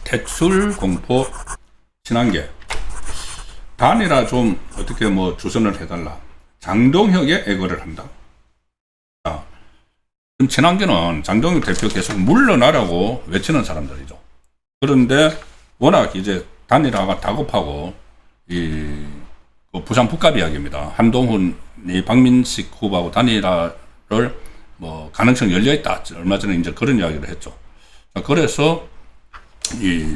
택술 공포 친한계 단일화 좀 어떻게 뭐 주선을 해달라. 장동혁의 애거를 한다. 자, 지금 친한계는 장동혁 대표 계속 물러나라고 외치는 사람들이죠. 그런데 워낙 이제 단일화가 다급하고 이 부산 북갑 이야기입니다. 한동훈이 박민식 후보하고 단일화를 뭐 가능성 열려 있다. 얼마 전에 이제 그런 이야기를 했죠. 자, 그래서 이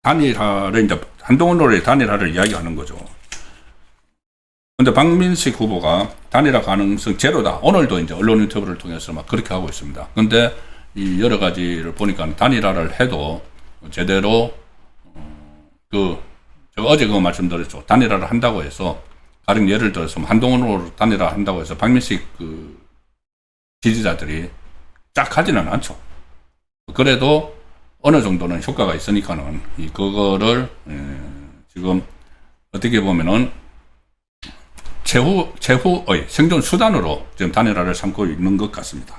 단일화를 이제 한동훈으로의 단일화를 이야기하는 거죠. 근데 박민식 후보가 단일화 가능성 제로다. 오늘도 이제 언론 인터뷰를 통해서 막 그렇게 하고 있습니다. 근데 이 여러 가지를 보니까 단일화를 해도 제대로 제가 어제 그거 말씀드렸죠. 단일화를 한다고 해서 가령 예를 들어서 한동훈으로 단일화 한다고 해서 박민식 지지자들이 쫙 하지는 않죠. 그래도 어느 정도는 효과가 있으니까는 그거를 지금 어떻게 보면은 최후의 생존 수단으로 지금 단일화를 삼고 있는 것 같습니다.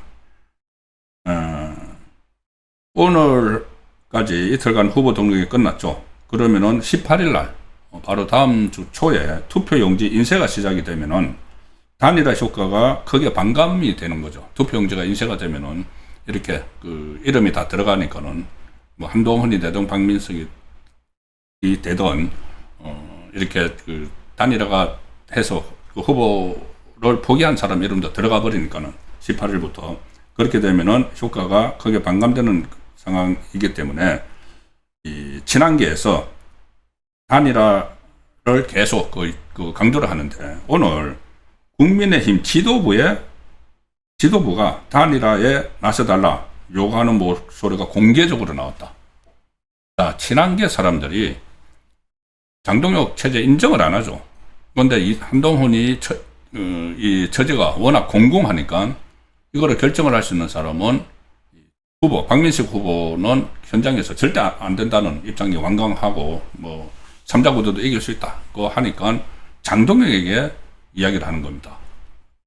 오늘까지 이틀간 후보 등록이 끝났죠. 그러면은 18일 날 바로 다음 주 초에 투표용지 인쇄가 시작이 되면은 단일화 효과가 크게 반감이 되는 거죠. 투표용지가 인쇄가 되면은 이렇게 이름이 다 들어가니까는 뭐 한동훈이 되든 박민석이 되든 이렇게 단일화가 해서 후보를 포기한 사람 이름도 들어가 버리니까는 18일부터 그렇게 되면은 효과가 크게 반감되는 상황이기 때문에 이 친한계에서 단일화를 계속 강조를 하는데 오늘 국민의힘 지도부가 단일화에 나서달라 요구하는 목소리가 공개적으로 나왔다. 자, 친한계 사람들이 장동혁 체제 인정을 안 하죠. 그런데 이 한동훈이 이 처제가 워낙 공공하니까 이거를 결정을 할 수 있는 사람은 박민식 후보는 현장에서 절대 안 된다는 입장이 완강하고 뭐 3자 구도도 이길 수 있다. 그거 하니까 장동혁에게 이야기를 하는 겁니다.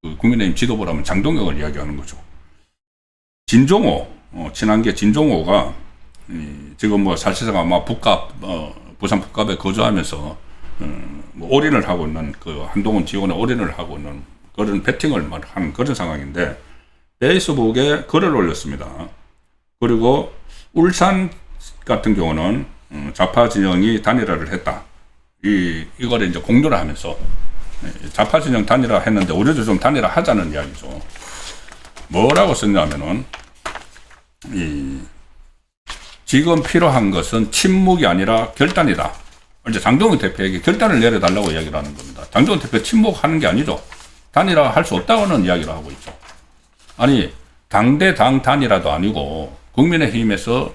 국민의힘 지도부라면 장동혁을 이야기하는 거죠. 진종호, 친한계 진종호가 지금 뭐 사실상 아마 부산 북갑에 거주하면서 뭐 올인을 하고 있는 한동훈 지원에 올인을 하고 있는 그런 배팅을 하는 그런 상황인데 페이스북에 글을 올렸습니다. 그리고 울산 같은 경우는 좌파 진영이 단일화를 했다. 이거를 이제 공조를 하면서 좌파 진영 단일화 했는데 우리도 좀 단일화 하자는 이야기죠. 뭐라고 썼냐면은 지금 필요한 것은 침묵이 아니라 결단이다. 이제 장동훈 대표에게 결단을 내려달라고 이야기를 하는 겁니다. 장동훈 대표 침묵하는 게 아니죠. 단일화 할 수 없다고는 이야기를 하고 있죠. 아니 당대당 단일화도 아니고 국민의힘에서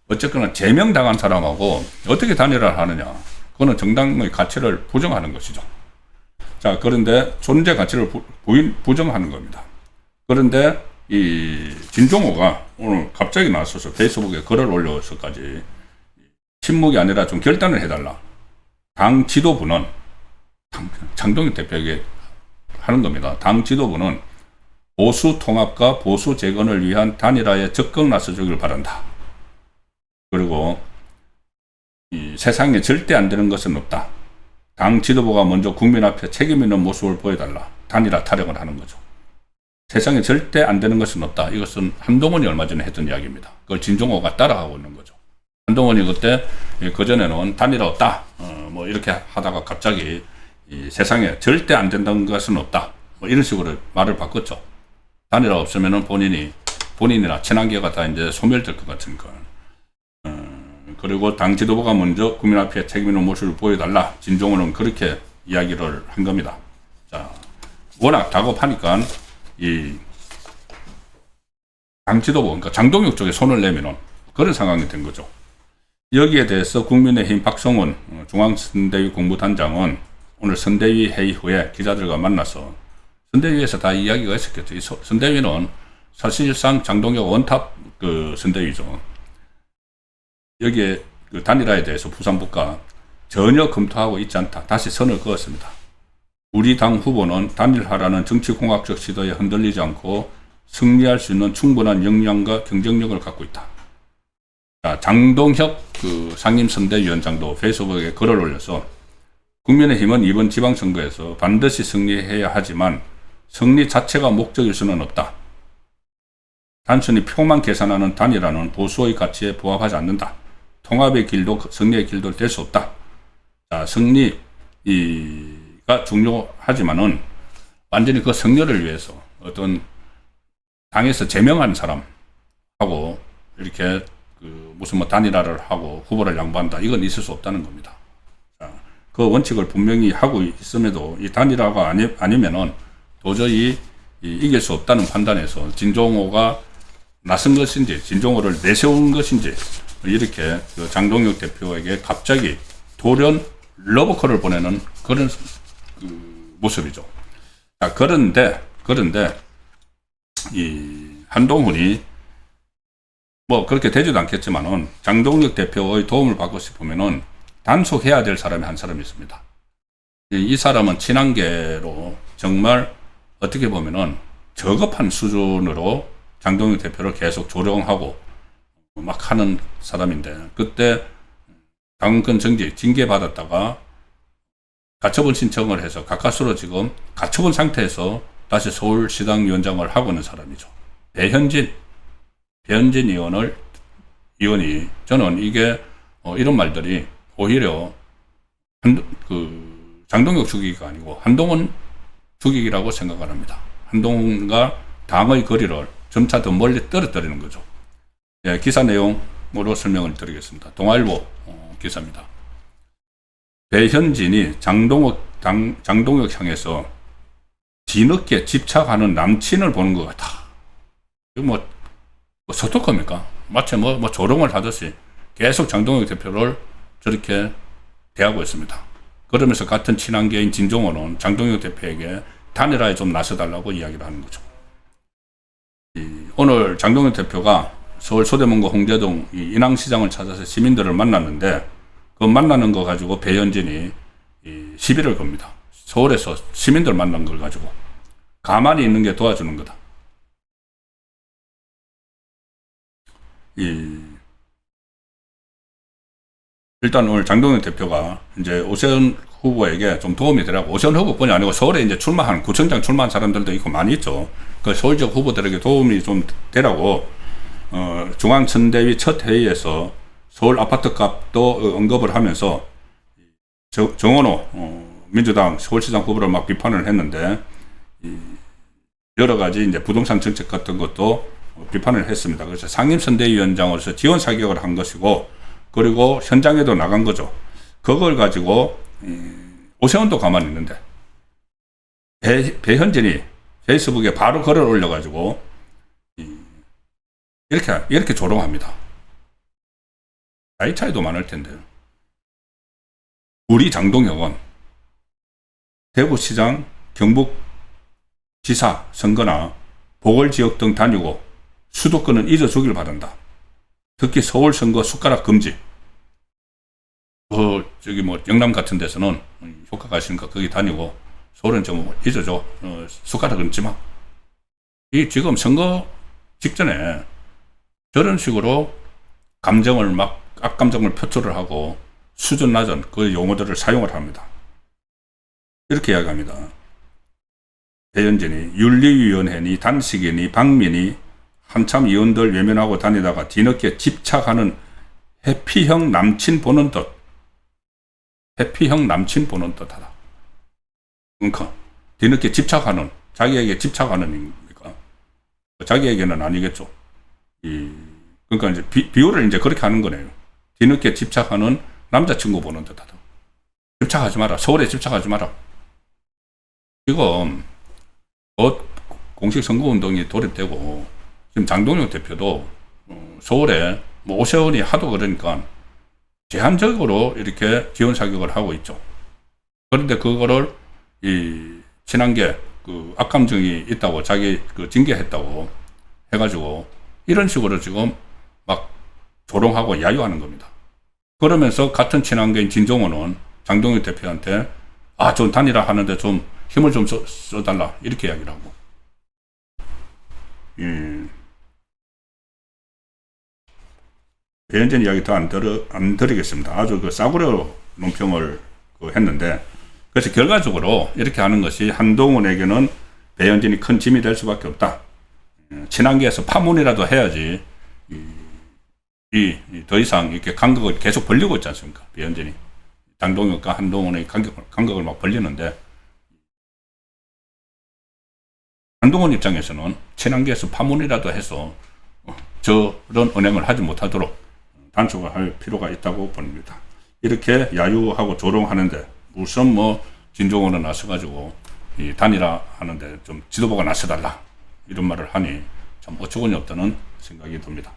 어쨌거나 제명당한 사람하고 어떻게 단일화를 하느냐. 그거는 정당의 가치를 부정하는 것이죠. 자, 그런데 존재 가치를 부정하는 겁니다. 그런데 이 진종호가 오늘 갑자기 나서서 페이스북에 글을 올려서까지 침묵이 아니라 좀 결단을 해달라. 당 지도부는 장동혁 대표에게 하는 겁니다. 당 지도부는 보수 통합과 보수 재건을 위한 단일화에 적극 나서주길 바란다. 그리고 이 세상에 절대 안 되는 것은 없다. 당 지도부가 먼저 국민 앞에 책임 있는 모습을 보여달라. 단일화 타령을 하는 거죠. 세상에 절대 안 되는 것은 없다. 이것은 한동훈이 얼마 전에 했던 이야기입니다. 그걸 진종호가 따라가고 있는 거죠. 한동훈이 그때 그전에는 단일화 없다. 뭐 이렇게 하다가 갑자기 이 세상에 절대 안 된다는 것은 없다. 뭐 이런 식으로 말을 바꿨죠. 단일화 없으면은 본인이나 친한계가 다 이제 소멸될 것 같으니까. 그리고 당 지도부가 먼저 국민 앞에 책임 있는 모습을 보여달라. 진종호는 그렇게 이야기를 한 겁니다. 자, 워낙 다급하니까 당 지도부, 그러니까 장동혁 쪽에 손을 내면은 그런 상황이 된 거죠. 여기에 대해서 국민의힘 박성원 중앙선대위 공보단장은 오늘 선대위 회의 후에 기자들과 만나서 선대위에서 다 이야기가 있었겠죠. 이 선대위는 사실상 장동혁 원탑 선대위죠. 여기에 단일화에 대해서 부산 북가 전혀 검토하고 있지 않다. 다시 선을 그었습니다. 우리 당 후보는 단일화라는 정치공학적 시도에 흔들리지 않고 승리할 수 있는 충분한 역량과 경쟁력을 갖고 있다. 자, 장동혁 상임선대위원장도 페이스북에 글을 올려서 국민의힘은 이번 지방선거에서 반드시 승리해야 하지만 승리 자체가 목적일 수는 없다. 단순히 표만 계산하는 단일화는 보수의 가치에 부합하지 않는다. 통합의 길도 승리의 길도 될 수 없다. 자, 승리가 중요하지만은 완전히 그 승리를 위해서 어떤 당에서 제명한 사람하고 이렇게 무슨 단일화를 하고 후보를 양보한다. 이건 있을 수 없다는 겁니다. 자, 그 원칙을 분명히 하고 있음에도 이 단일화가 아니면은 도저히 이길 수 없다는 판단에서 진종호가 나선 것인지 진종호를 내세운 것인지 이렇게 장동혁 대표에게 갑자기 돌연 러브콜을 보내는 그런 모습이죠. 자, 그런데 이 한동훈이 뭐 그렇게 되지도 않겠지만은 장동혁 대표의 도움을 받고 싶으면은 단속해야 될 사람이 한 사람이 있습니다. 이 사람은 친한계로 정말 어떻게 보면은 저급한 수준으로 장동혁 대표를 계속 조롱하고 막 하는 사람인데, 그때 당권 정지 징계 받았다가 가처분 신청을 해서 가까스로 지금 가처분 상태에서 다시 서울시당 위원장을 하고 있는 사람이죠. 배현진 의원이 저는 이게 이런 말들이 오히려 장동혁 죽이기가 아니고 한동훈 죽이기라고 생각을 합니다. 한동훈과 당의 거리를 점차 더 멀리 떨어뜨리는 거죠. 예, 기사 내용으로 설명을 드리겠습니다. 동아일보 기사입니다. 배현진이 장동혁 향해서 뒤늦게 집착하는 남친을 보는 것 같아. 이거 서토커입니까? 마치 조롱을 하듯이 계속 장동혁 대표를 저렇게 대하고 있습니다. 그러면서 같은 친한계인 진종호는 장동혁 대표에게 단일화에 좀 나서달라고 이야기를 하는 거죠. 오늘 장동혁 대표가 서울 서대문구 홍대동 인왕시장을 찾아서 시민들을 만났는데, 그 만나는 거 가지고 배현진이 시비를 겁니다. 서울에서 시민들 만난 걸 가지고 가만히 있는 게 도와주는 거다. 일단 오늘 장동혁 대표가 이제 오세훈 후보에게 좀 도움이 되라고, 오세훈 후보뿐이 아니고 서울에 이제 출마한 구청장 출마한 사람들도 있고 많이 있죠. 그 서울 지역 후보들에게 도움이 좀 되라고 중앙선대위 첫 회의에서 서울 아파트 값도 언급을 하면서 정원호 민주당 서울시장 후보를 막 비판을 했는데, 여러 가지 이제 부동산 정책 같은 것도 비판을 했습니다. 그래서 상임선대위원장으로서 지원 사격을 한 것이고, 그리고 현장에도 나간 거죠. 그걸 가지고 오세훈도 가만히 있는데 배현진이 페이스북에 바로 글을 올려가지고 이렇게 조롱합니다. 나이 차이도 많을 텐데요. 우리 장동혁은 대구시장, 경북지사 선거나 보궐지역 등 다니고 수도권은 잊어주길 바란다. 특히 서울 선거 숟가락 금지. 영남 같은 데서는 효과가 있으니까 거기 다니고 서울은 좀 잊어줘. 숟가락 얹지 마. 이 지금 선거 직전에 저런 식으로 감정을 악감정을 표출을 하고 수준 낮은 그 용어들을 사용을 합니다. 이렇게 이야기합니다. 배현진이 윤리위원회니 단식이니 박민이 한참 의원들 외면하고 다니다가 뒤늦게 집착하는 해피형 남친 보는 듯. 해피형 남친 보는 듯하다. 그러니까 뒤늦게 집착하는, 자기에게 집착하는 입니까? 자기에게는 아니겠죠. 그러니까 이제 비유를 이제 그렇게 하는 거네요. 뒤늦게 집착하는 남자친구 보는 듯하다. 집착하지 마라. 서울에 집착하지 마라. 지금 공식 선거운동이 돌입되고 지금 장동혁 대표도 서울에 오세훈이 하도 그러니까 제한적으로 이렇게 지원 사격을 하고 있죠. 그런데 그거를 친한계 악감정이 있다고 자기 징계했다고 해가지고 이런 식으로 지금 막 조롱하고 야유하는 겁니다. 그러면서 같은 친한계인 진종호는 장동혁 대표한테 좀 단일화 하는데 좀 힘을 좀 써달라 이렇게 이야기를 하고, 배현진 이야기 더 안 드리겠습니다. 아주 그 싸구려 논평을 했는데, 그래서 결과적으로 이렇게 하는 것이 한동훈에게는 배현진이 큰 짐이 될 수밖에 없다. 친한계에서 파문이라도 해야지 더 이상 이렇게 간격을 계속 벌리고 있지 않습니까? 배현진이 장동혁과 한동훈의 간격을 막 벌리는데, 한동훈 입장에서는 친한계에서 파문이라도 해서 저런 언행을 하지 못하도록 단속을 할 필요가 있다고 봅니다. 이렇게 야유하고 조롱하는데 무슨 진종으로 나서가지고 이 단일화 하는데 좀 지도부가 나서달라 이런 말을 하니 참 어처구니 없다는 생각이 듭니다.